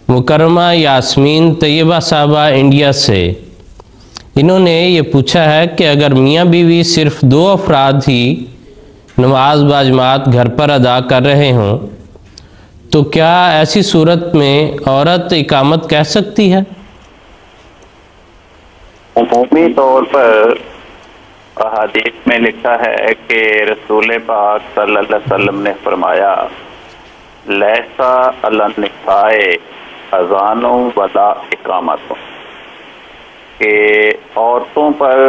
मुकर्रमा यास्मीन तैयबा साहबा इंडिया से। इन्होंने ये पूछा है कि अगर मियाँ बीवी सिर्फ 2 अफराद ही नमाज बाजमात घर पर अदा कर रहे हों तो क्या ऐसी सूरत में औरत इकामत कह सकती है? उमूमी तौर पर अहादीस में लिखा है कि रसूल पाक सल्लल्लाहु अलैहि वसल्लम ने फरमाया, लैसा अलन निसाए अजानो वला इकामतों, कि औरतों पर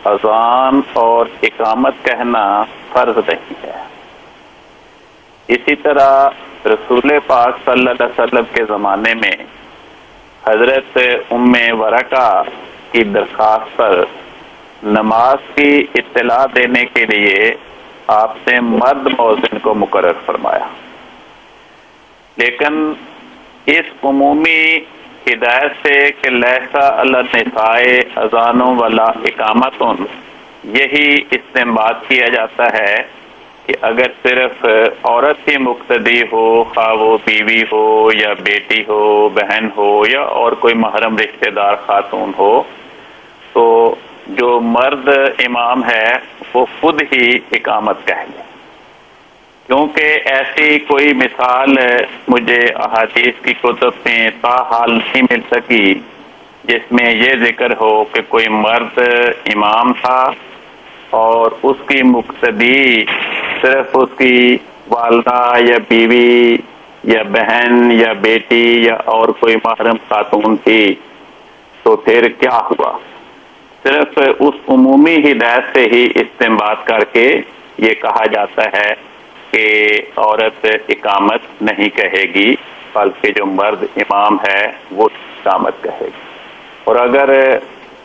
अजान और इकामत कहना फर्ज नहीं है। इसी तरह रसूल पाक सल्लल्लाहु अलैहि वसल्लम के ज़माने में हज़रत उम्मे वरका की दरख्वास्त पर नमाज की इत्तला देने के लिए आपने मर्द मौज़िन को मुकर्रर फरमाया, लेकिन इस उमूमी हिदायत से कि लैसा अला निसाए अजानों वाला इकामतुन, यही इस्तेमाल किया जाता है कि अगर सिर्फ औरत ही मुक्तदी हो, खा वो बीवी हो या बेटी हो, बहन हो या और कोई महरम रिश्तेदार खातून हो, तो जो मर्द इमाम है वो खुद ही इकामत कह ले। क्योंकि ऐसी कोई मिसाल मुझे अहादीस की कुतुब में ताहाल नहीं मिल सकी जिसमें ये जिक्र हो कि कोई मर्द इमाम था और उसकी मुक्तदी सिर्फ उसकी वालदा या बीवी या बहन या बेटी या और कोई महरम खातून थी, तो फिर क्या हुआ? सिर्फ उस उमूमी हिदायत से ही इस्तेमाल करके ये कहा जाता है कि औरत इकामत नहीं कहेगी, बल्कि जो मर्द इमाम है वो इकामत कहेगी। और अगर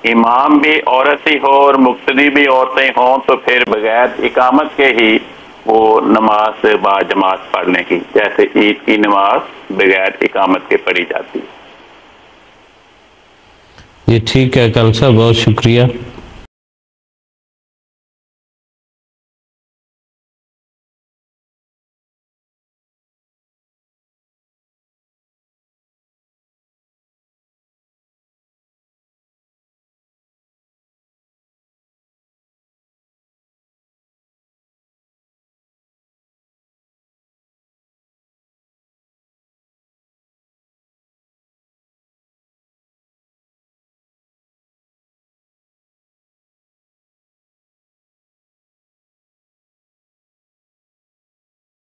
इमाम भी औरत ही हो और मुक्तदी भी औरतें हों तो फिर बगैर इकामत के ही वो नमाज बाजमात पढ़ लेंगी, जैसे ईद की नमाज बगैर इकामत के पढ़ी जाती है। जी ठीक है कल साहब, बहुत शुक्रिया।